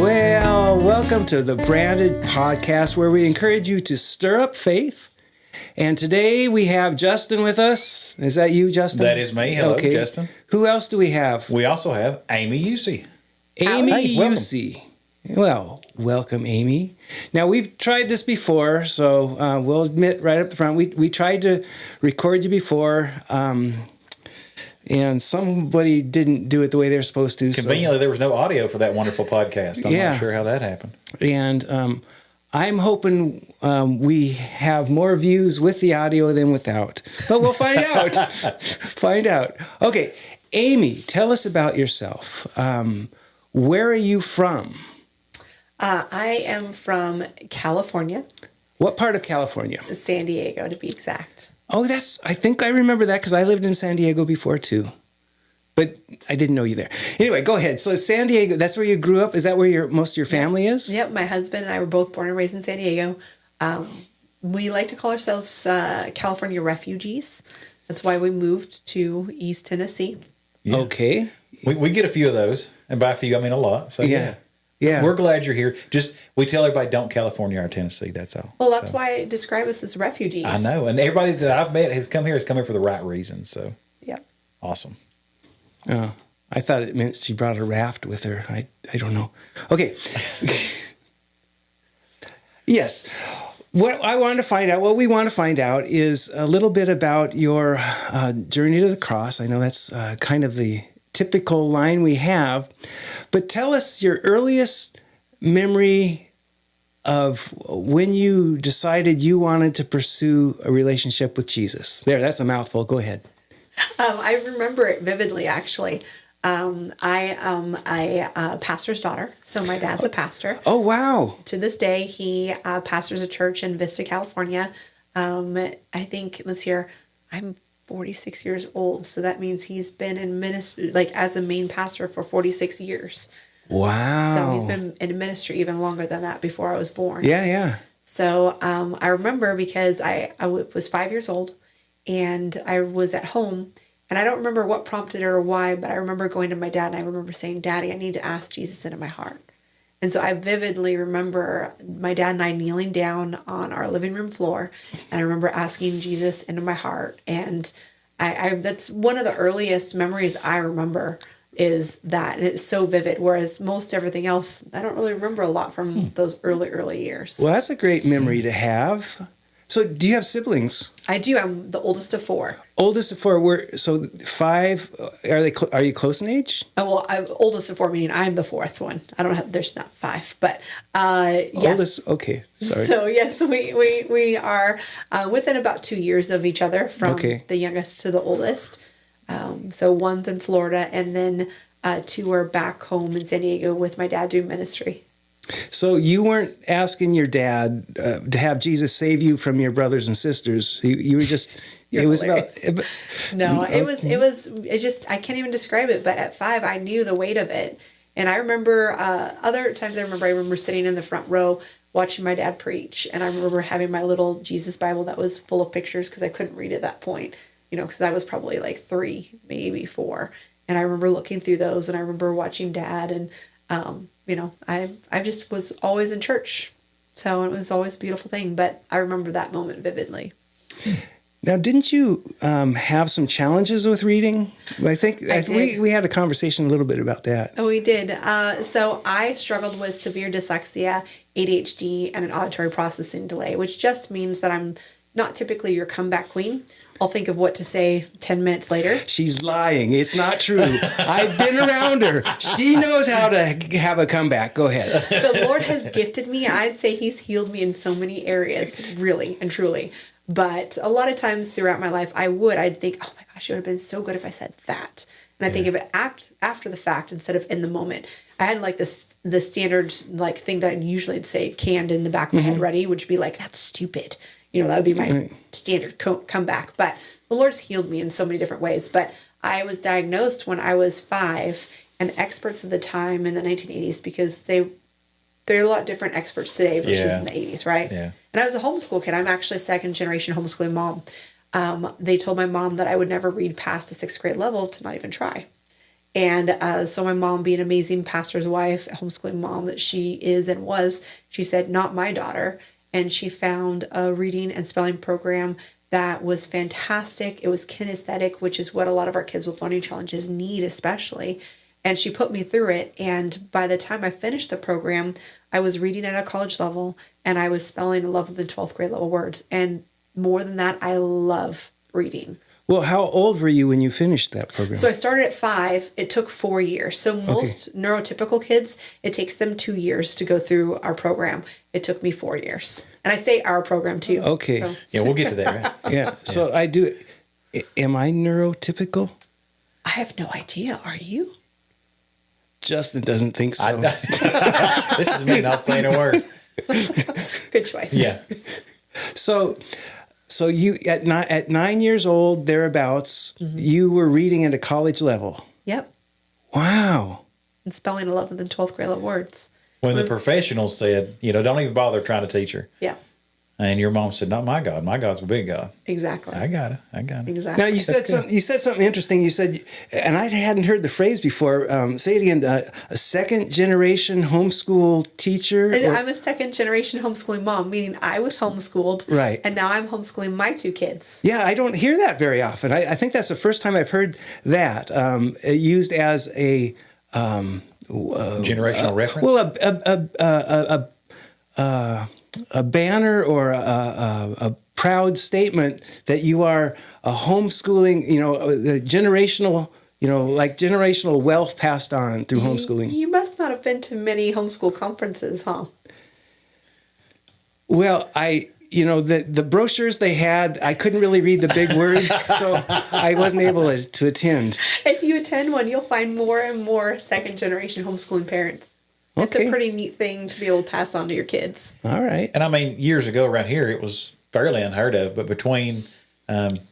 Well, welcome to the Branded Podcast, where we encourage you to stir up faith. And today we have Justin with us. Is that you, Justin? That is me. Hello, Justin. Who else do we have? We also have Amy Usey. Amy welcome. Usey. Well, welcome, Amy. Now, we've tried this before, so we'll admit right up front, we tried to record you before, and somebody didn't do it the way they're supposed to. Conveniently, there was no audio for that wonderful podcast. I'm not sure how that happened. And I'm hoping we have more views with the audio than without. But we'll find out. Find out. Okay, Amy, tell us about yourself. Where are you from? I am from California. What part of California? San Diego, to be exact. Oh, I think I remember that because I lived in San Diego before too. But I didn't know you there. Anyway, go ahead. So San Diego, that's where you grew up? Is that where most of your family is? Yep. My husband and I were both born and raised in San Diego. We like to call ourselves California refugees. That's why we moved to East Tennessee. Yeah. Okay. We get a few of those. And by a few, I mean a lot. So yeah. We're glad you're here. We tell everybody, don't California our Tennessee. That's all. Well, that's why I describe us as refugees. I know. And everybody that I've met has come here for the right reasons. So yep. Awesome. I thought it meant she brought a raft with her. I don't know. Okay. Yes. What we want to find out is a little bit about your journey to the cross. I know that's kind of the typical line we have, but tell us your earliest memory of when you decided you wanted to pursue a relationship with Jesus. There, that's a mouthful. Go ahead. I remember it vividly, actually. I am a pastor's daughter, so my dad's a pastor. Oh, wow. To this day, he pastors a church in Vista, California. I think, let's hear, I'm 46 years old, so that means he's been in ministry, like as a main pastor for 46 years. Wow. So he's been in ministry even longer than that before I was born. Yeah. So I remember because I was 5 years old and I was at home, and I don't remember what prompted it or why, but I remember going to my dad and I remember saying, Daddy, I need to ask Jesus into my heart. And so I vividly remember my dad and I kneeling down on our living room floor, and I remember asking Jesus into my heart. And I that's one of the earliest memories I remember is that. And it's so vivid, whereas most everything else, I don't really remember a lot from those early years. Well, that's a great memory to have. So do you have siblings? I do. I'm the oldest of four. Oldest of four. So five, are you close in age? Oh, well, I'm oldest of four, meaning I'm the fourth one. There's not five, but yes. Oldest, okay, sorry. So yes, we are within about 2 years of each other from the youngest to the oldest. So one's in Florida, and then two are back home in San Diego with my dad doing ministry. So you weren't asking your dad to have Jesus save you from your brothers and sisters. You were just, it was hilarious. It just, I can't even describe it. But at 5, I knew the weight of it. And I remember other times I remember sitting in the front row watching my dad preach. And I remember having my little Jesus Bible that was full of pictures because I couldn't read at that point, because I was probably like 3, maybe 4. And I remember looking through those, and I remember watching Dad, and I just was always in church. So it was always a beautiful thing. But I remember that moment vividly. Now, didn't you have some challenges with reading? I think we had a conversation a little bit about that. Oh, we did. So I struggled with severe dyslexia, ADHD, and an auditory processing delay, which just means that I'm not typically your comeback queen. I'll think of what to say 10 minutes later. She's lying. It's not true. I've been around her. She knows how to have a comeback. Go ahead. The Lord has gifted me. I'd say he's healed me in so many areas, really and truly. But a lot of times throughout my life, I'd think, oh my gosh, it would have been so good if I said that. And I think of it after the fact instead of in the moment. I had like the standard like thing that I'd usually say canned in the back of my head ready, which would be like, that's stupid. That would be my standard comeback. But the Lord's healed me in so many different ways. But I was diagnosed when I was 5, and experts at the time in the 1980s, because they're a lot different experts today versus in the 80s, right? Yeah. And I was a homeschool kid. I'm actually a second-generation homeschooling mom. They told my mom that I would never read past the 6th grade level to not even try. And so my mom, being an amazing pastor's wife, homeschooling mom that she is and was, she said, not my daughter. And she found a reading and spelling program that was fantastic. It was kinesthetic, which is what a lot of our kids with learning challenges need, especially. And she put me through it. And by the time I finished the program, I was reading at a college level and I was spelling 11th and 12th grade level words. And more than that, I love reading. Well, how old were you when you finished that program? So I started at 5. It took 4 years. So most neurotypical kids, it takes them 2 years to go through our program. It took me 4 years. And I say our program too. Okay. So. Yeah, we'll get to that. Right? Yeah. So I do. Am I neurotypical? I have no idea. Are you? Justin doesn't think so. This is me not saying a word. Good choice. Yeah. So you at 9 years old, thereabouts, you were reading at a college level. Yep. Wow. And spelling 11th and 12th grade level words. When the professionals said, don't even bother trying to teach her. Yeah. And your mom said, not my God. My God's a big God. Exactly. I got it. Exactly. Now you said something interesting. You said, and I hadn't heard the phrase before. Say it again. A second generation homeschool teacher. And I'm a second generation homeschooling mom, meaning I was homeschooled. Right. And now I'm homeschooling my 2 kids. Yeah, I don't hear that very often. I think that's the first time I've heard that used as a generational reference. Well, a banner or a proud statement that you are a homeschooling, a generational, like generational wealth passed on through homeschooling. You must not have been to many homeschool conferences, huh? Well, the brochures they had, I couldn't really read the big words, so I wasn't able to attend. If you attend one, you'll find more and more second generation homeschooling parents. It's a pretty neat thing to be able to pass on to your kids. All right. And I mean, years ago around here, it was fairly unheard of, but between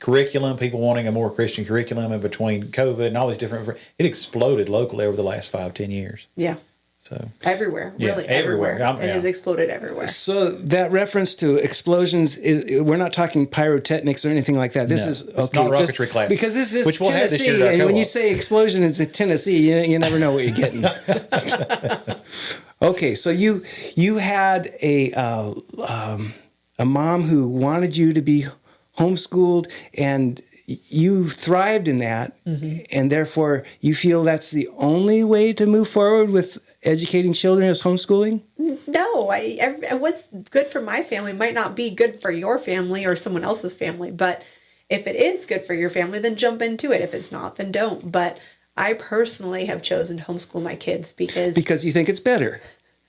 curriculum, people wanting a more Christian curriculum, and between COVID and all these different, it exploded locally over the last 5-10 years. Yeah. So everywhere, really everywhere. It has exploded everywhere. So that reference to explosions, we're not talking pyrotechnics or anything like that. This is it's not rocketry class. Because this is which we'll have this Tennessee, year at our and when co-op. you say explosion, it's in Tennessee. You never know what you're getting. Okay, so you had a mom who wanted you to be homeschooled, and you thrived in that, and therefore you feel that's the only way to move forward with educating children as homeschooling? No, what's good for my family might not be good for your family or someone else's family, but if it is good for your family, then jump into it. If it's not, then don't. But I personally have chosen to homeschool my kids because you think it's better.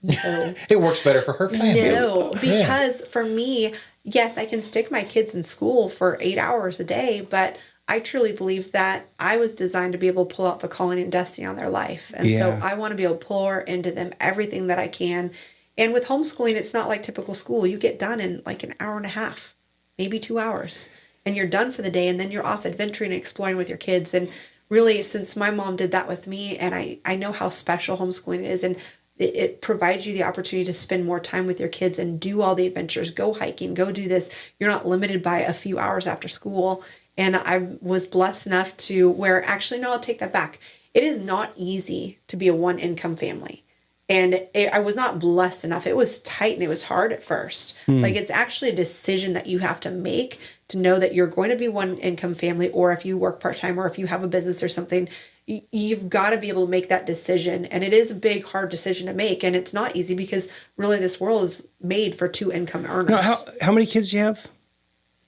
No. It works better for her family. No, because for me, yes, I can stick my kids in school for 8 hours a day, but I truly believe that I was designed to be able to pull out the calling and destiny on their life. And so I want to be able to pour into them everything that I can. And with homeschooling, it's not like typical school. You get done in like an hour and a half, maybe 2 hours, and you're done for the day. And then you're off adventuring and exploring with your kids. And really, since my mom did that with me, and I know how special homeschooling is, and it provides you the opportunity to spend more time with your kids and do all the adventures, go hiking, go do this. You're not limited by a few hours after school. And I was blessed enough to where, actually, no, I'll take that back. It is not easy to be a one-income family. And I was not blessed enough. It was tight and it was hard at first. Like, it's actually a decision that you have to make to know that you're going to be one-income family, or if you work part-time, or if you have a business or something, you've got to be able to make that decision. And it is a big, hard decision to make. And it's not easy because really this world is made for 2 income earners. Now, how many kids do you have?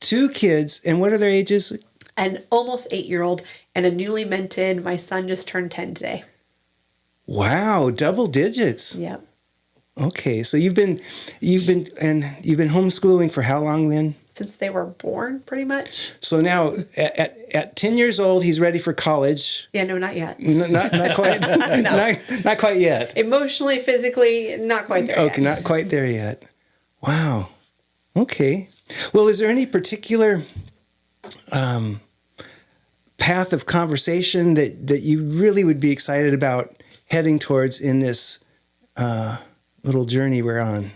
2 kids. And what are their ages? An almost 8-year-old and a newly minted. My son just turned 10 today. Wow, double digits. Yep. Okay, so you've been homeschooling for how long then? Since they were born, pretty much. So now, at 10 years old, he's ready for college. Yeah, no, not yet. Not quite. No. Not quite yet. Emotionally, physically, not quite there yet. Okay, not quite there yet. Wow. Okay. Well, is there any particular path of conversation that you really would be excited about heading towards in this little journey we're on?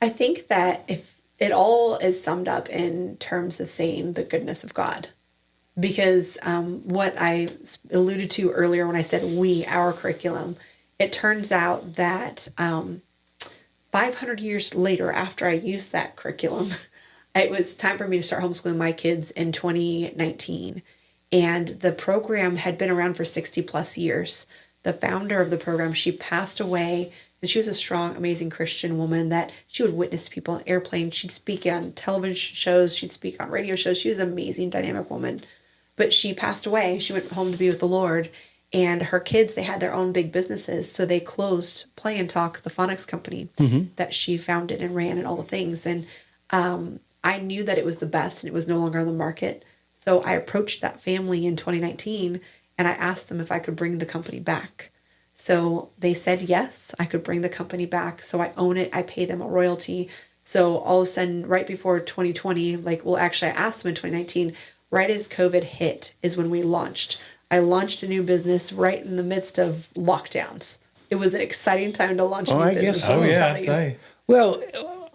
I think that if it all is summed up in terms of saying the goodness of God, because what I alluded to earlier when I said our curriculum, it turns out that 500 years later, after I used that curriculum, it was time for me to start homeschooling my kids in 2019. And the program had been around for 60 plus years. The founder of the program, she passed away, and she was a strong, amazing Christian woman that she would witness people on airplanes. She'd speak on television shows. She'd speak on radio shows. She was an amazing, dynamic woman. But she passed away. She went home to be with the Lord. And her kids, they had their own big businesses. So they closed Play and Talk, the phonics company that she founded and ran and all the things. And I knew that it was the best and it was no longer on the market. So I approached that family in 2019 and I asked them if I could bring the company back. So they said yes, I could bring the company back. So I own it. I pay them a royalty. So all of a sudden, right before 2020, actually I asked them in 2019, right as COVID hit is when we launched. I launched a new business right in the midst of lockdowns. It was an exciting time to launch a new business. Guess so. Oh, yeah, I'd say. Well,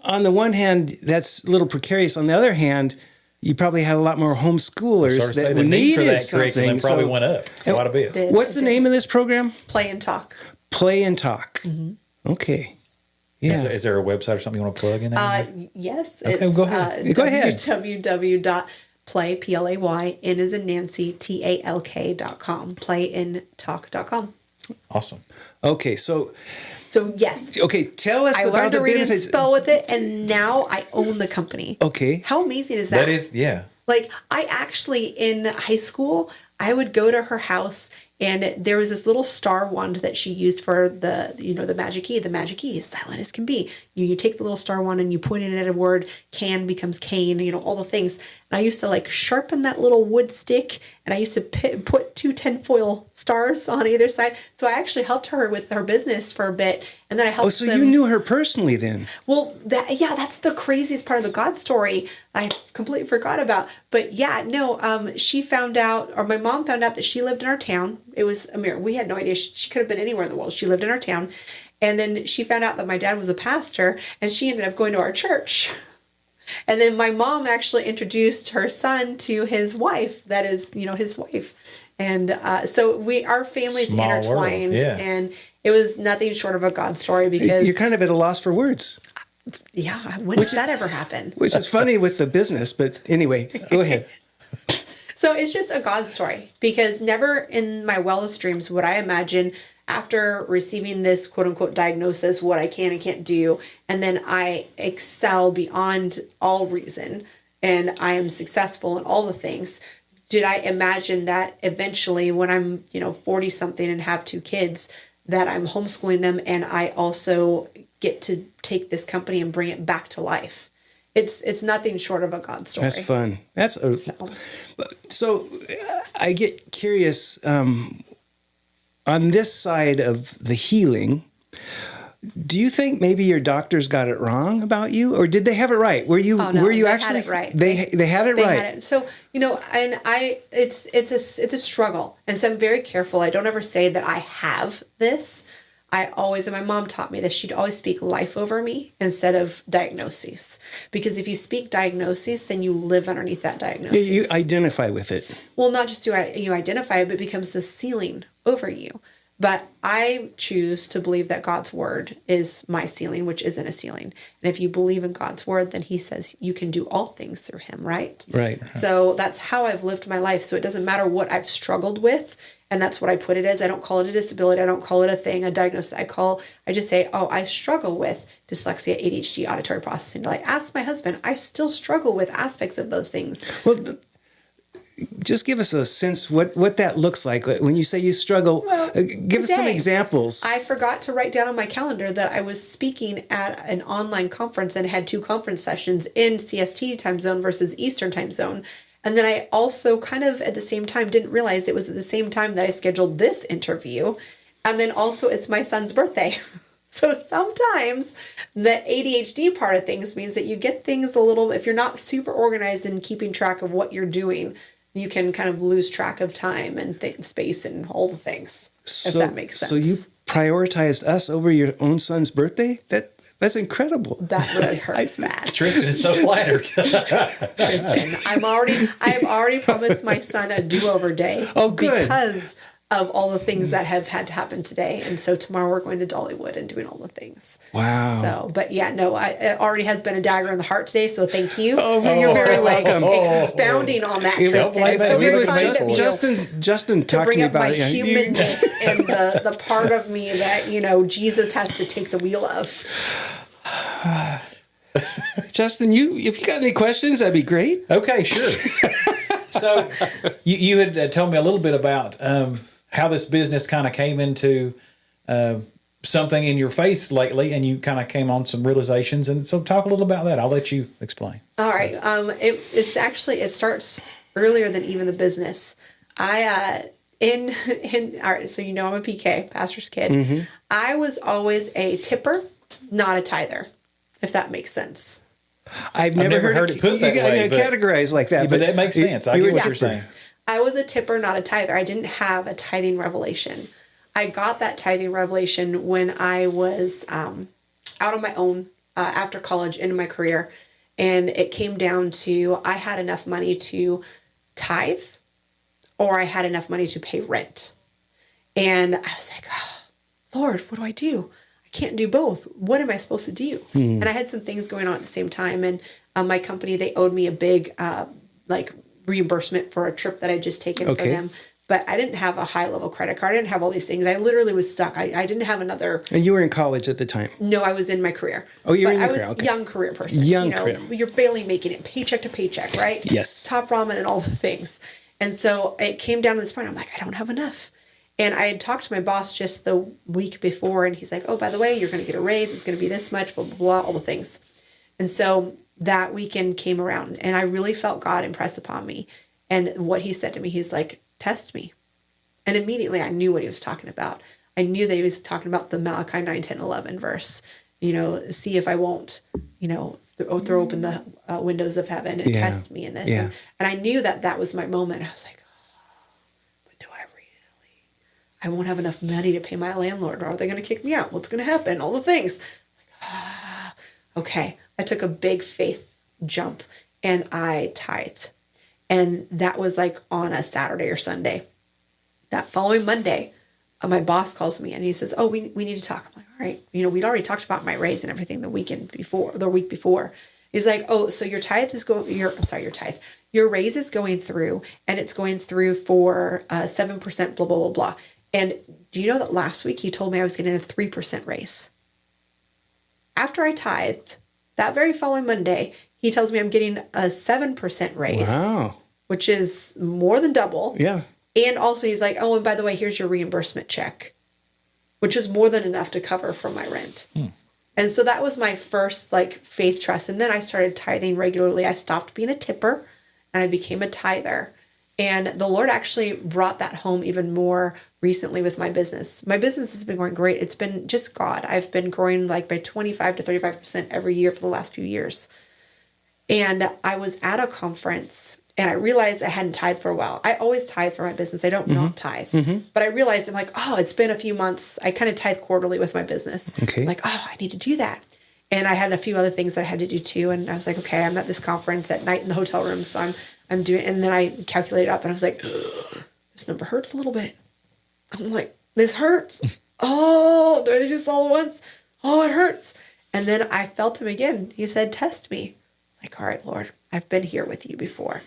on the one hand, that's a little precarious. On the other hand, you probably had a lot more homeschoolers Sort of say that the need for needed that curriculum something. probably went up quite a bit. What's the name of this program? Play and Talk. Play and Talk. Okay. Yeah. Is there a website or something you want to plug in there? Yes. Okay, it's, go ahead. Go ahead. www.play, Play, N as in Nancy, TALK.com. Playintalk.com. Awesome. Okay. So yes. Okay. Tell us I about learned the to read and benefits. spell with it, and now I own the company. Okay. How amazing is that? That is, yeah. Like, I actually, in high school, I would go to her house, and there was this little star wand that she used for the magic key. The magic key is silent as can be. You take the little star wand and you point it at a word, can becomes cane, all the things. And I used to sharpen that little wood stick, and I used to put 2 tinfoil stars on either side. So I actually helped her with her business for a bit, and then I helped so them. you knew her personally then? Well, that's the craziest part of the God story I completely forgot about. But she found out, or my mom found out that she lived in our town. It was a mirror. We had no idea. She could have been anywhere in the world. She lived in our town. And then she found out that my dad was a pastor, and she ended up going to our church. And then my mom actually introduced her son to his wife. That is, his wife. And so our family's Small intertwined. world, yeah. And it was nothing short of a God story because... You're kind of at a loss for words. Yeah, when did that ever happen? Which is funny with the business, but anyway, go ahead. So it's just a God story because never in my wildest dreams would I imagine after receiving this quote unquote diagnosis, what I can and can't do. And then I excel beyond all reason and I am successful in all the things. Did I imagine that eventually when I'm, 40 something and have 2 kids, that I'm homeschooling them and I also get to take this company and bring it back to life? It's nothing short of a God story. That's fun. So I get curious, on this side of the healing, do you think maybe your doctors got it wrong about you, or did they have it right? Were you actually had it right? They had it right. Had it. So and it's a struggle, and so I'm very careful. I don't ever say that I have this. I always, and my mom taught me this, she'd always speak life over me instead of diagnoses. Because if you speak diagnoses, then you live underneath that diagnosis. You identify with it. Well, not just do you identify it, but it becomes the ceiling over you. But I choose to believe that God's word is my ceiling, which isn't a ceiling. And if you believe in God's word, then he says you can do all things through him, right? Right. So that's how I've lived my life. So it doesn't matter what I've struggled with. And that's what I put it as. I don't call it a disability. I don't call it a thing, a diagnosis. I just say, I struggle with dyslexia, ADHD, auditory processing. Ask my husband, I still struggle with aspects of those things. Well, just give us a sense what that looks like. When you say you struggle, give us some examples. I forgot to write down on my calendar that I was speaking at an online conference and had 2 conference sessions in CST time zone versus Eastern time zone. And then I also kind of at the same time didn't realize it was at the same time that I scheduled this interview. And then also it's my son's birthday. So sometimes the ADHD part of things means that you get things a little, if you're not super organized in keeping track of what you're doing, you can kind of lose track of time and space and all the things, if that makes sense. So you prioritized us over your own son's birthday? That's incredible. That really hurts bad. Tristan is so flattered. Tristan, I've already promised my son a do-over day. Oh, good. Because of all the things that have had to happen today. And so tomorrow we're going to Dollywood and doing all the things. Wow. So, but yeah, no, it already has been a dagger in the heart today. So thank you. You're very welcome. Expounding on that, Tristan. It's so very kind of you Justin to talked to bring me up my about it. humanness and the part of me that, Jesus has to take the wheel of. Justin, if you got any questions, that'd be great. Okay, sure. So you had told me a little bit about how this business kind of came into something in your faith lately, and you kind of came on some realizations. And so talk a little about that. I'll let you explain. All right. It starts earlier than even the business. All right, so I'm a PK, pastor's kid. Mm-hmm. I was always a tipper, not a tither, if that makes sense. I've never heard it put that way, categorized like that. But that makes sense. I get what you're saying. I was a tipper, not a tither. I didn't have a tithing revelation. I got that tithing revelation when I was out on my own after college into my career. And it came down to I had enough money to tithe or I had enough money to pay rent. And I was like, oh, Lord, what do I do? I can't do both. What am I supposed to do? And I had some things going on at the same time. And my company, they owed me a big reimbursement for a trip that I'd just taken for them. But I didn't have a high level credit card. I didn't have all these things. I literally was stuck. I didn't have another. And you were in college at the time? No, I was in my career. Oh, you were in your career. career. I was Okay. a young career person. Career. You're barely making it paycheck to paycheck, right? Yes. Top ramen and all the things. And so it came down to this point. I'm like, I don't have enough. And I had talked to my boss just the week before, and he's like, oh, by the way, you're going to get a raise. It's going to be this much, blah, blah, blah, all the things. And so that weekend came around, and I really felt God impress upon me. And what he said to me, he's like, test me. And immediately I knew what he was talking about. I knew that he was talking about the Malachi 9, 10, 11 verse. See if I won't, throw open the windows of heaven and test me in this. Yeah. And I knew that was my moment. I was like, but do I really? I won't have enough money to pay my landlord. Or are they going to kick me out? What's going to happen? All the things. Okay. I took a big faith jump and I tithed. And that was like on a Saturday or Sunday. That following Monday, my boss calls me and he says, oh, we need to talk. I'm like, all right. We'd already talked about my raise and everything the week before. He's like, oh, so your raise is going through and it's going through for 7%, blah, blah, blah, blah. And do you know that last week he told me I was getting a 3% raise? After I tithed, that very following Monday, he tells me I'm getting a 7% raise. Wow. Which is more than double. Yeah. And also he's like, oh, and by the way, here's your reimbursement check, which is more than enough to cover for my rent. And so that was my first faith trust. And then I started tithing regularly. I stopped being a tipper and I became a tither. And the Lord actually brought that home even more recently with my business. My business has been going great. It's been just God. I've been growing by 25 to 35% every year for the last few years. And I was at a conference and I realized I hadn't tithed for a while. I always tithe for my business. I don't not tithe. But I realized I'm like, oh, it's been a few months. I kind of tithe quarterly with my business. Okay. I'm like, oh, I need to do that. And I had a few other things that I had to do too. And I was like, okay, I'm at this conference at night in the hotel room. So I'm doing, and then I calculated up and I was like, this number hurts a little bit. I'm like, this hurts. Oh, do I do this all at once? Oh, it hurts. And then I felt him again. He said, test me. Like, all right, Lord, I've been here with you before.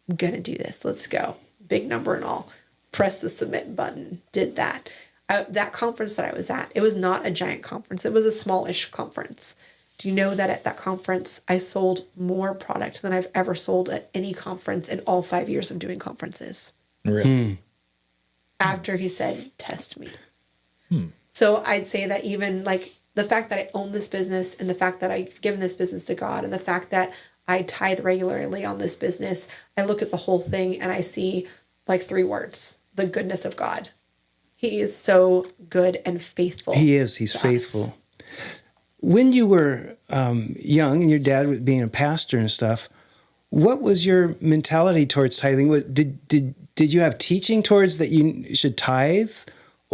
I'm going to do this. Let's go. Big number and all. Press the submit button. Did that. That conference that I was at, it was not a giant conference. It was a smallish conference. Do you know that at that conference, I sold more product than I've ever sold at any conference in all 5 years of doing conferences? Really? After he said, test me. So I'd say that even the fact that I own this business and the fact that I've given this business to God and the fact that I tithe regularly on this business, I look at the whole thing and I see 3 words: the goodness of God. He is so good and faithful. He is. He's faithful. Us. When you were young and your dad was being a pastor and stuff, what was your mentality towards tithing? Did you have teaching towards that you should tithe?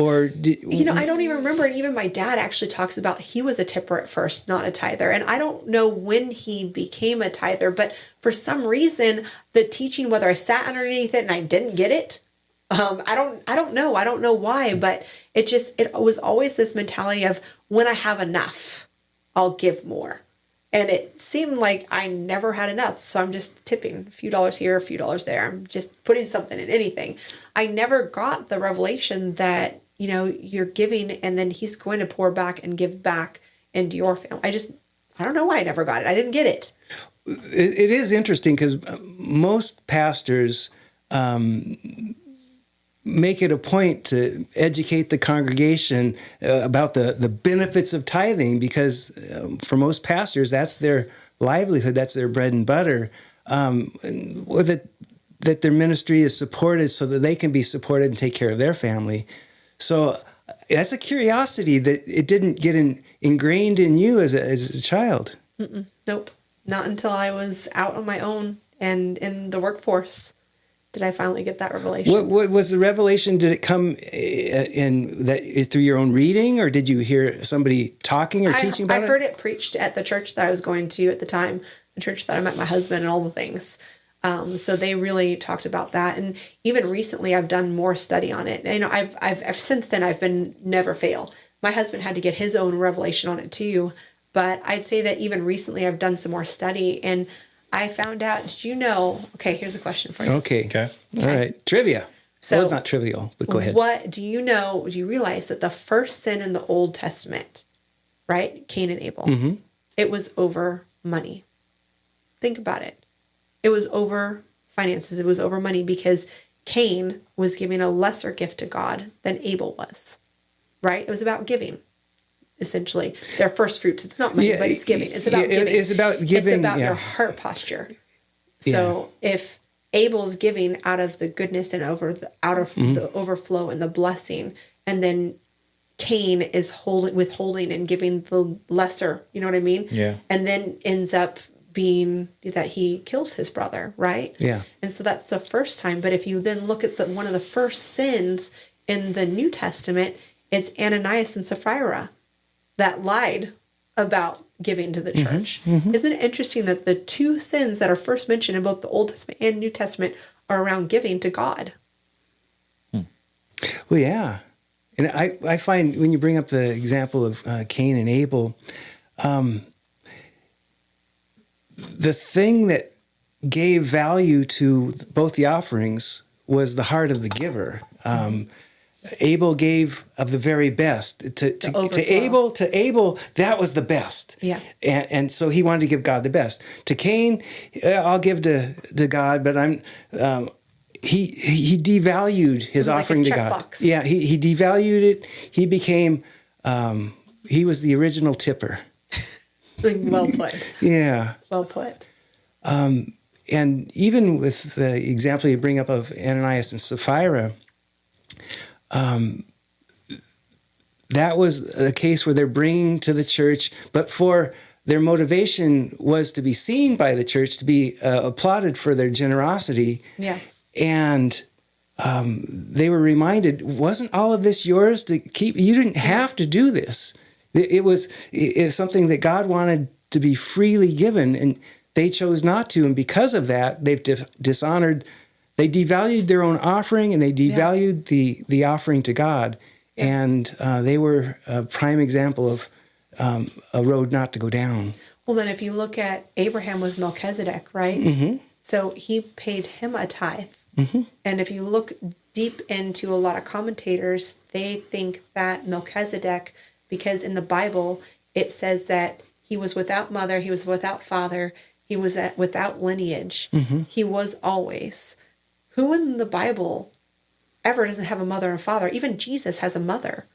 Or I don't even remember. And even my dad actually talks about he was a tipper at first, not a tither. And I don't know when he became a tither, but for some reason, the teaching, whether I sat underneath it and I didn't get it, I don't know. I don't know why, but it was always this mentality of when I have enough, I'll give more. And it seemed like I never had enough. So I'm just tipping a few dollars here, a few dollars there. I'm just putting something in anything. I never got the revelation that, you're giving and then he's going to pour back and give back into your family. I don't know why I never got it. I didn't get it. It is interesting because most pastors make it a point to educate the congregation about the benefits of tithing because for most pastors, that's their livelihood, that's their bread and butter, or that their ministry is supported so that they can be supported and take care of their family. So that's a curiosity that it didn't get ingrained in you as a child. Nope. Not until I was out on my own and in the workforce did I finally get that revelation. What was the revelation? Did it come in that through your own reading, or did you hear somebody talking or teaching about it? I heard it preached at the church that I was going to at the time, the church that I met my husband and all the things. So they really talked about that. And even recently I've done more study on it. And, I've since then I've been never fail. My husband had to get his own revelation on it too. But I'd say that even recently I've done some more study and I found out, did you know, okay, here's a question for you. Okay. All right. Trivia. So well, it's not trivial, but go ahead. What do you realize that the first sin in the Old Testament, right? Cain and Abel, it was over money. Think about it. It was over finances. It was over money because Cain was giving a lesser gift to God than Abel was, right? It was about giving, essentially. Their first fruits. It's not money, but it's giving. It's about giving. It's about giving. It's about your heart posture. So if Abel's giving out of the goodness and the overflow and the blessing, and then Cain is withholding and giving the lesser, you know what I mean? Yeah. And then ends up being that he kills his brother, right? Yeah. And so that's the first time. But if you then look at one of the first sins in the New Testament, it's Ananias and Sapphira that lied about giving to the church. Isn't it interesting that the two sins that are first mentioned in both the Old Testament and New Testament are around giving to God? Well, yeah. And I find when you bring up the example of Cain and Abel, the thing that gave value to both the offerings was the heart of the giver. Abel gave of the very best to Abel. That was the best. Yeah. And so he wanted to give God the best. To Cain, I'll give to God, but he devalued his offering to God. Box. Yeah. He devalued it. He became, he was the original tipper. Well put. Yeah. Well put. And even with the example you bring up of Ananias and Sapphira, that was a case where they're bringing to the church, but for their motivation was to be seen by the church, to be applauded for their generosity. Yeah. And they were reminded, wasn't all of this yours to keep? You didn't have to do this. It was something that God wanted to be freely given, and they chose not to. And because of that, they've dishonored. They devalued their own offering, and they devalued the offering to God. Yeah. And they were a prime example of a road not to go down. Well, then if you look at Abraham with Melchizedek, right? So he paid him a tithe. And if you look deep into a lot of commentators, they think that Melchizedek, because in the Bible, it says that he was without mother, he was without father, he was without lineage. He was always. Who in the Bible ever doesn't have a mother and father? Even Jesus has a mother,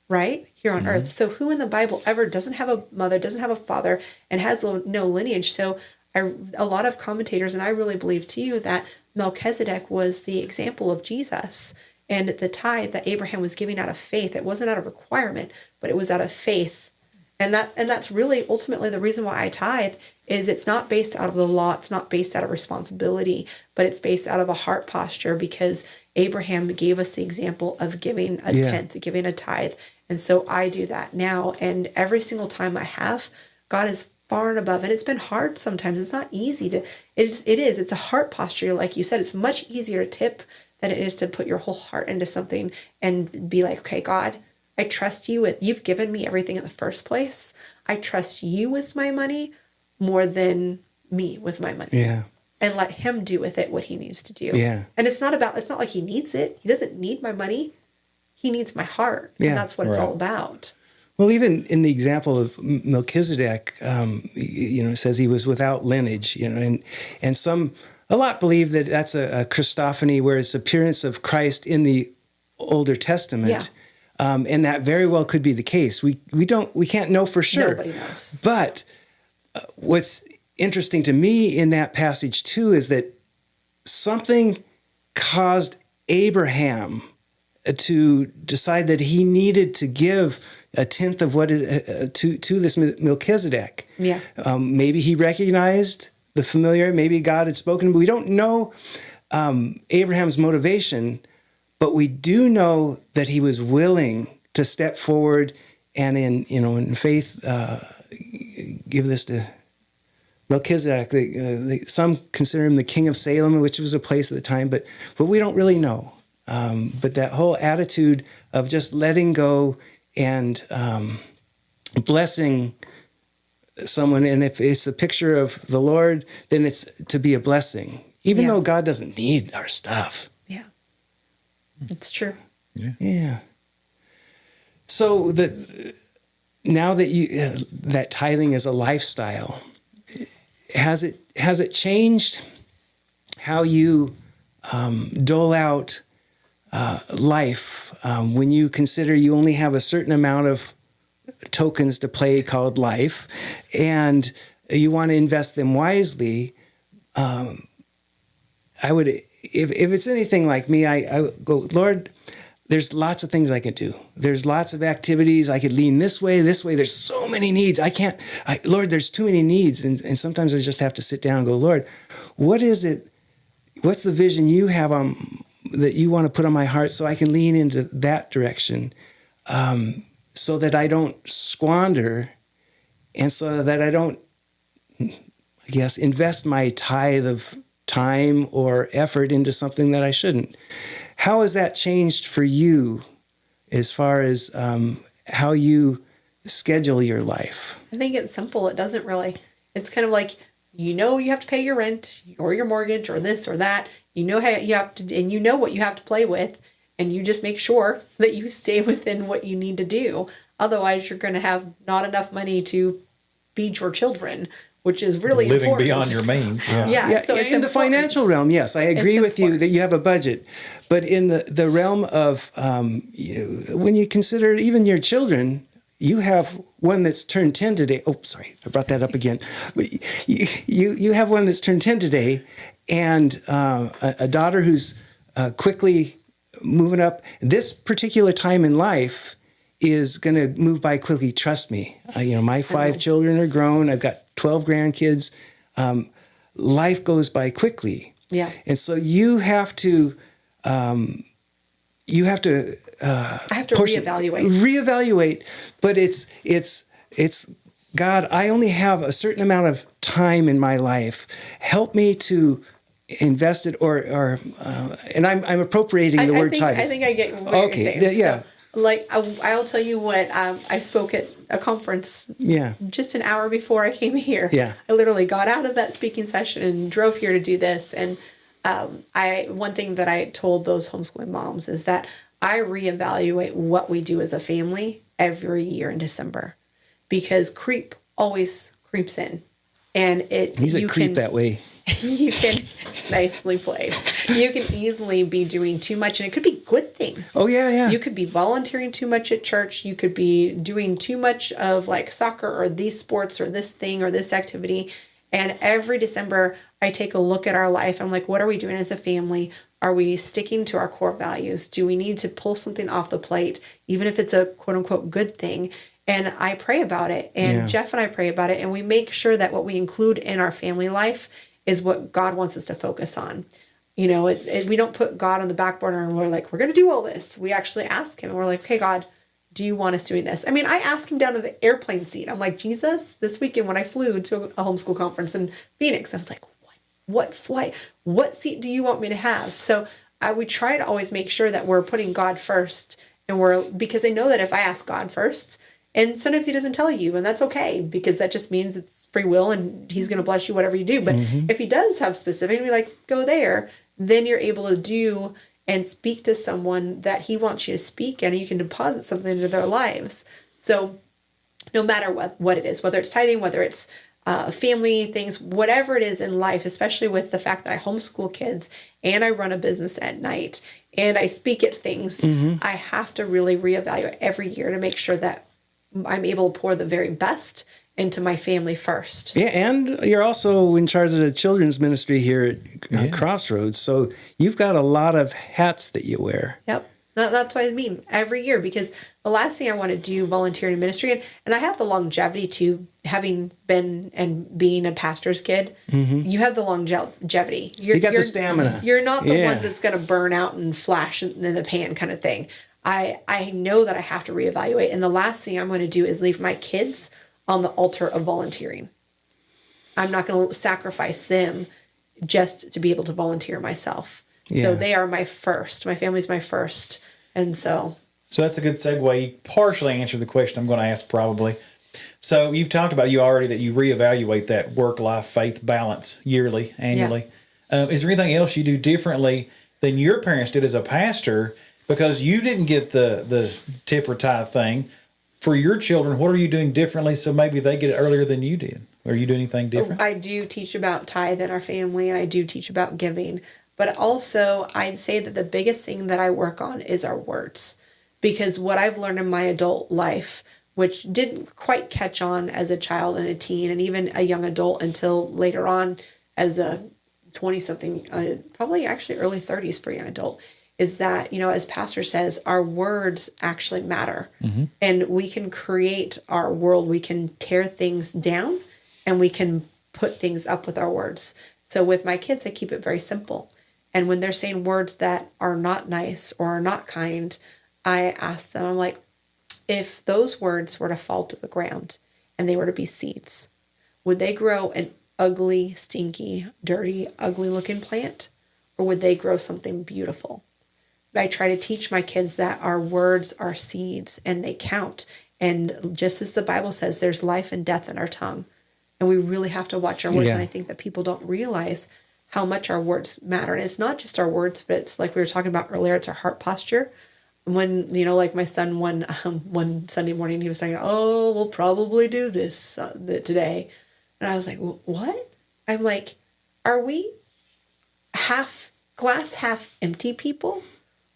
right? Here on earth. So who in the Bible ever doesn't have a mother, doesn't have a father, and has no lineage? So a lot of commentators, and I really believe too, that Melchizedek was the example of Jesus. And the tithe that Abraham was giving out of faith, it wasn't out of requirement, but it was out of faith. And that's really ultimately the reason why I tithe, is it's not based out of the law, it's not based out of responsibility, but it's based out of a heart posture, because Abraham gave us the example of giving a tenth, giving a tithe. And so I do that now. And every single time I have, God is far and above. And it's been hard sometimes. It's not easy to, it's a heart posture. Like you said, it's much easier to tip than it is to put your whole heart into something and be like, okay, God, I trust you with, you've given me everything in the first place. I trust you with my money more than me with my money. Yeah. And let him do with it what he needs to do. Yeah. And it's not like he needs it. He doesn't need my money. He needs my heart. Yeah. And that's what it's Right. all about. Well, even in the example of Melchizedek, it says he was without lineage, and a lot believe that that's a Christophany, where it's appearance of Christ in the Older Testament. Yeah. And that very well could be the case. We can't know for sure. Nobody knows. But what's interesting to me in that passage too is that something caused Abraham to decide that he needed to give a tenth of what is to this Melchizedek. Yeah. Maybe he recognized the familiar. Maybe God had spoken. We don't know Abraham's motivation, but we do know that he was willing to step forward and in faith give this to Melchizedek. Some consider him the king of Salem, which was a place at the time, but we don't really know. But that whole attitude of just letting go and blessing someone, and if it's a picture of the Lord, then it's to be a blessing, even though God doesn't need our stuff. Yeah. It's true. Yeah. So now that that tithing is a lifestyle, has it changed how you dole out life when you consider you only have a certain amount of tokens to play called life, and you want to invest them wisely? I would, if it's anything like me, I would go, Lord, there's lots of things I could do. There's lots of activities. I could lean this way. There's so many needs. Lord, there's too many needs. And sometimes I just have to sit down and go, Lord, what is it? What's the vision you have that you want to put on my heart so I can lean into that direction, so that I don't squander, and so that I don't, invest my tithe of time or effort into something that I shouldn't. How has that changed for you as far as how you schedule your life? I think it's simple. It doesn't really. It's kind of like, you have to pay your rent or your mortgage or this or that. You know how you have to, and you know what you have to play with, and you just make sure that you stay within what you need to do. Otherwise, you're going to have not enough money to feed your children, which is really living important. beyond your means. Yeah. So it's in the financial realm, yes, I agree with you that you have a budget, but in the realm of when you consider even your children, you have one that's turned 10 today. Oh, sorry, I brought that up again. You have one that's turned 10 today, and a daughter who's quickly moving up. This particular time in life is going to move by quickly. Trust me. My 5 children are grown. I've got 12 grandkids. Life goes by quickly. Yeah. And so you have to. I have to reevaluate, but it's God, I only have a certain amount of time in my life. Help me to invest it, and I'm appropriating the word tithe. I think I get what you're saying. Yeah. So, I'll tell you what, I spoke at a conference just an hour before I came here. Yeah. I literally got out of that speaking session and drove here to do this. And one thing that I told those homeschooling moms is that I reevaluate what we do as a family every year in December, because creep always creeps in. And He's a creep that way. You can, nicely played. You can easily be doing too much, and it could be good things. Oh, yeah. You could be volunteering too much at church. You could be doing too much of like soccer or these sports or this thing or this activity. And every December, I take a look at our life. I'm like, what are we doing as a family? Are we sticking to our core values? Do we need to pull something off the plate, even if it's a quote unquote good thing? And I pray about it. And Jeff and I pray about it. And we make sure that what we include in our family life is what God wants us to focus on. We don't put God on the back burner and we're like, we're going to do all this. We actually ask him and we're like, okay, God, do you want us doing this? I mean, I asked him down to the airplane seat. I'm like, Jesus, this weekend when I flew to a homeschool conference in Phoenix, I was like, what flight, what seat do you want me to have? So we try to always make sure that we're putting God first, and because I know that if I ask God first, and sometimes he doesn't tell you, and that's okay, because that just means it's free will and he's going to bless you whatever you do. But if he does have specific, be like, go there, then you're able to do and speak to someone that he wants you to speak, and you can deposit something into their lives. So no matter what it is, whether it's tithing, whether it's family things, whatever it is in life, especially with the fact that I homeschool kids and I run a business at night and I speak at things, I have to really reevaluate every year to make sure that I'm able to pour the very best into my family first. Yeah, and you're also in charge of the children's ministry here at Crossroads, so you've got a lot of hats that you wear. Yep. That's what I mean every year, because the last thing I want to do volunteering in ministry, and I have the longevity to having been and being a pastor's kid. You have the longevity. You got the stamina. You're not the one that's going to burn out and flash in the pan kind of thing. I know that I have to reevaluate, and the last thing I'm going to do is leave my kids on the altar of volunteering. I'm not going to sacrifice them just to be able to volunteer myself. Yeah. So they are my first. My family's my first. And so that's a good segue. You partially answered the question I'm going to ask probably. So you've talked about that you reevaluate that work-life faith balance yearly, annually. Yeah. Is there anything else you do differently than your parents did as a pastor? Because you didn't get the tip or tithe thing. For your children, what are you doing differently so maybe they get it earlier than you did? Are you doing anything different? I do teach about tithe in our family, and I do teach about giving. But also, I'd say that the biggest thing that I work on is our words. Because what I've learned in my adult life, which didn't quite catch on as a child and a teen and even a young adult until later on as a 20-something, probably actually early 30s for a young adult, is that, as Pastor says, our words actually matter. And we can create our world. We can tear things down and we can put things up with our words. So with my kids, I keep it very simple. And when they're saying words that are not nice or are not kind, I ask them, I'm like, if those words were to fall to the ground and they were to be seeds, would they grow an ugly, stinky, dirty, ugly looking plant? Or would they grow something beautiful? I try to teach my kids that our words are seeds and they count. And just as the Bible says, there's life and death in our tongue. And we really have to watch our words. Yeah. And I think that people don't realize how much our words matter. And it's not just our words, but it's like we were talking about earlier, it's our heart posture. When, like my son one Sunday morning, he was saying, oh, we'll probably do this today. And I was like, what? I'm like, are we glass half empty people?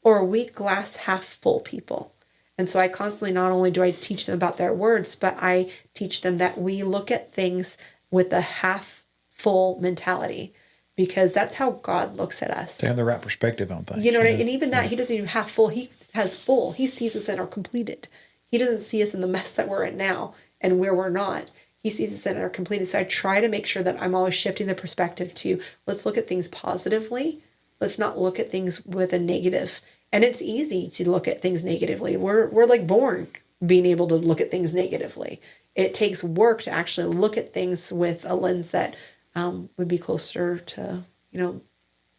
Or are we glass half full people? And so I constantly, not only do I teach them about their words, but I teach them that we look at things with a half full mentality, because that's how God looks at us. To have the right perspective on things. And even that, he doesn't even half full. He has full. He sees us in our completed. He doesn't see us in the mess that we're in now and where we're not. He sees us in our completed. So I try to make sure that I'm always shifting the perspective to, let's look at things positively. Let's not look at things with a negative. And it's easy to look at things negatively. We're like born being able to look at things negatively. It takes work to actually look at things with a lens that would be closer to,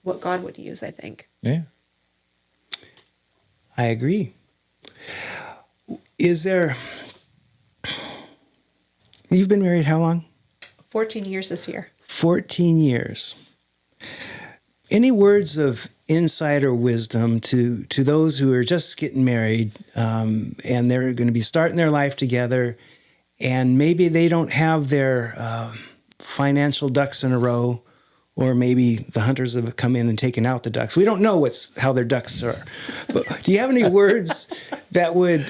what God would use, I think. Yeah. I agree. You've been married how long? 14 years this year. 14 years. Any words of insight or wisdom to those who are just getting married and they're going to be starting their life together, and maybe they don't have their financial ducks in a row, or maybe the hunters have come in and taken out the ducks. We don't know how their ducks are. But do you have any words that would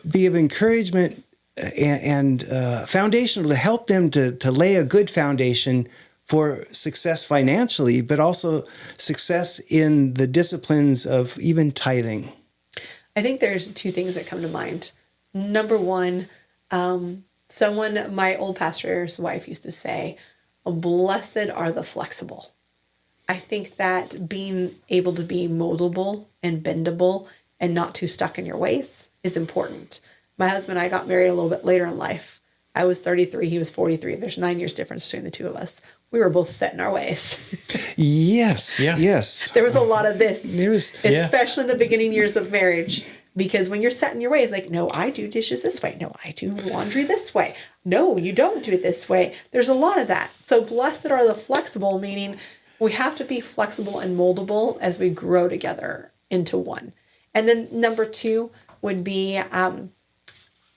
be of encouragement and foundational to help them to lay a good foundation for success financially, but also success in the disciplines of even tithing? I think there's two things that come to mind. Number one, my old pastor's wife used to say, blessed are the flexible. I think that being able to be moldable and bendable and not too stuck in your ways is important. My husband and I got married a little bit later in life. I was 33, he was 43. There's 9 years difference between the two of us. We were both set in our ways. Yes. Yeah. Yes. There was a lot of this, Yeah. especially in the beginning years of marriage. Because when you're set in your ways, like, no, I do dishes this way. No, I do laundry this way. No, you don't do it this way. There's a lot of that. So blessed are the flexible, meaning we have to be flexible and moldable as we grow together into one. And then number 2 would be,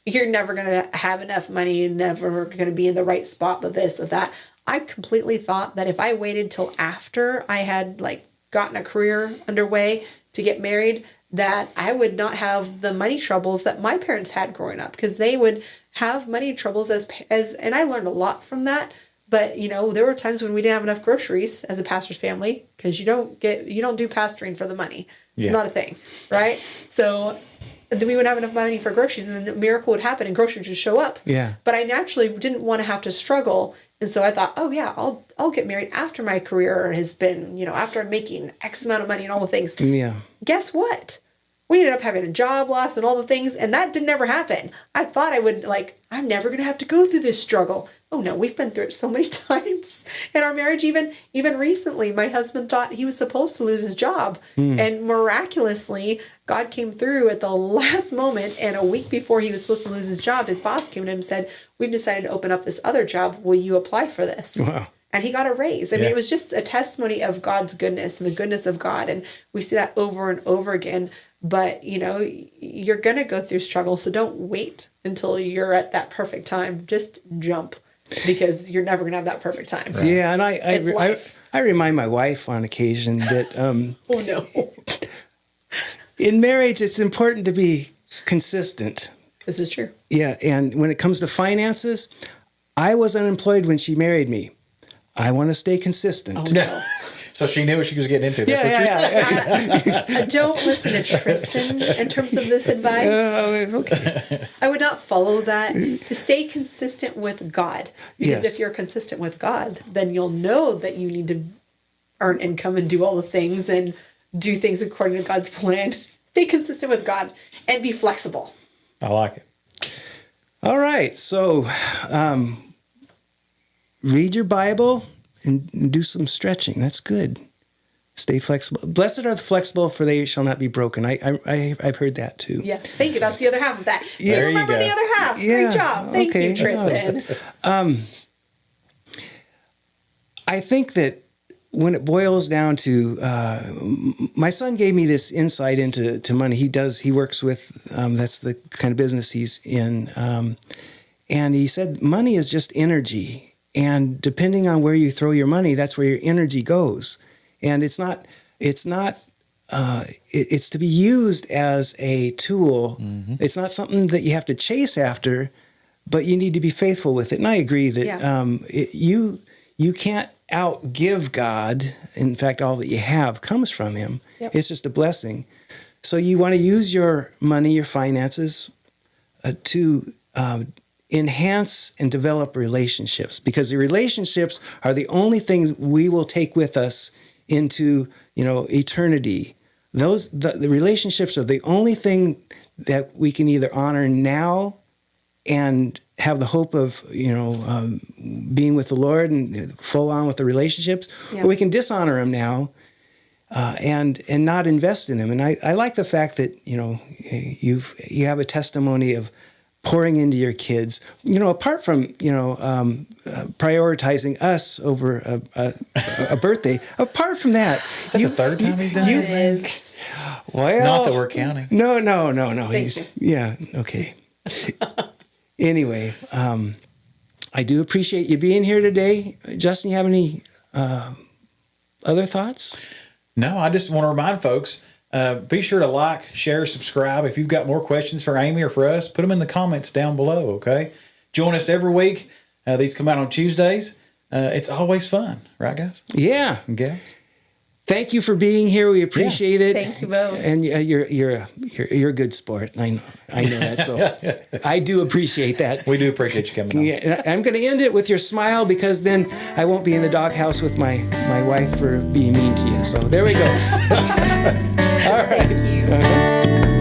you're never going to have enough money, never going to be in the right spot with this or that. I completely thought that if I waited till after I had like gotten a career underway to get married, that I would not have the money troubles that my parents had growing up, because they would have money troubles as, and I learned a lot from that. But, you know, there were times when we didn't have enough groceries as a pastor's family, because you don't do pastoring for the money. It's not a thing, right? So then we would have enough money for groceries, and then a miracle would happen and groceries would show up. Yeah. But I naturally didn't want to have to struggle. And so I thought, oh yeah, I'll get married after my career has been, you know, after I'm making X amount of money and all the things. Yeah. Guess what? We ended up having a job loss and all the things, and that didn't ever happen. I thought I would, like, I'm never going to have to go through this struggle. Oh no, we've been through it so many times in our marriage. Even recently, my husband thought he was supposed to lose his job. And miraculously, God came through at the last moment. And a week before he was supposed to lose his job, his boss came to him and said, we've decided to open up this other job. Will you apply for this? Wow. And he got a raise. I mean, it was just a testimony of God's goodness and the goodness of God. And we see that over and over again. But, you know, you're going to go through struggle. So don't wait until you're at that perfect time. Just jump, because you're never going to have that perfect time. Right. Yeah. And It's life. I remind my wife on occasion that Oh, no. in marriage, it's important to be consistent. This is true. Yeah. And when it comes to finances, I was unemployed when she married me. I want to stay consistent. Oh, no. So she knew what she was getting into. That's what you're saying. Don't listen to Tristan in terms of this advice. Okay. I would not follow that. Stay consistent with God. Because Yes. if you're consistent with God, then you'll know that you need to earn income and do all the things and do things according to God's plan. Stay consistent with God and be flexible. I like it. All right. So read your Bible and do some stretching. That's good. Stay flexible. Blessed are the flexible, for they shall not be broken. I've heard that too. Yeah, thank you. That's the other half of that. Yeah. There you Remember go. the other half. Yeah, Great job. Thank okay. you, Tristan. I think that when it boils down to, my son gave me this insight into money. He works with, that's the kind of business he's in. And he said, money is just energy. And depending on where you throw your money, that's where your energy goes. And it's to be used as a tool. Mm-hmm. It's not something that you have to chase after, but you need to be faithful with it. And I agree that you can't outgive God. In fact, all that you have comes from him. Yep. It's just a blessing. So you want to use your money, your finances, to enhance and develop relationships, because the relationships are the only things we will take with us into, eternity. The relationships are the only thing that we can either honor now and have the hope of, being with the Lord and full on with the relationships, or we can dishonor him now and not invest in him. And I like the fact that, you have a testimony of pouring into your kids, apart from, prioritizing us over a birthday. Apart from that, Is that the third time he's done it? It is. Well, Not that we're counting. No. Thank you. Yeah. Okay. Anyway, I do appreciate you being here today. Justin, you have any other thoughts? No, I just want to remind folks, be sure to like, share, subscribe. If you've got more questions for Amy or for us, put them in the comments down below, okay? Join us every week. These come out on Tuesdays. It's always fun, right, guys? Yeah. And gals? thank you for being here. We appreciate it. Thank you both. And you're a good sport. I know that. So I do appreciate that. We do appreciate you coming on. Yeah, I'm going to end it with your smile, because then I won't be in the doghouse with my wife for being mean to you. So there we go. All right. Thank you.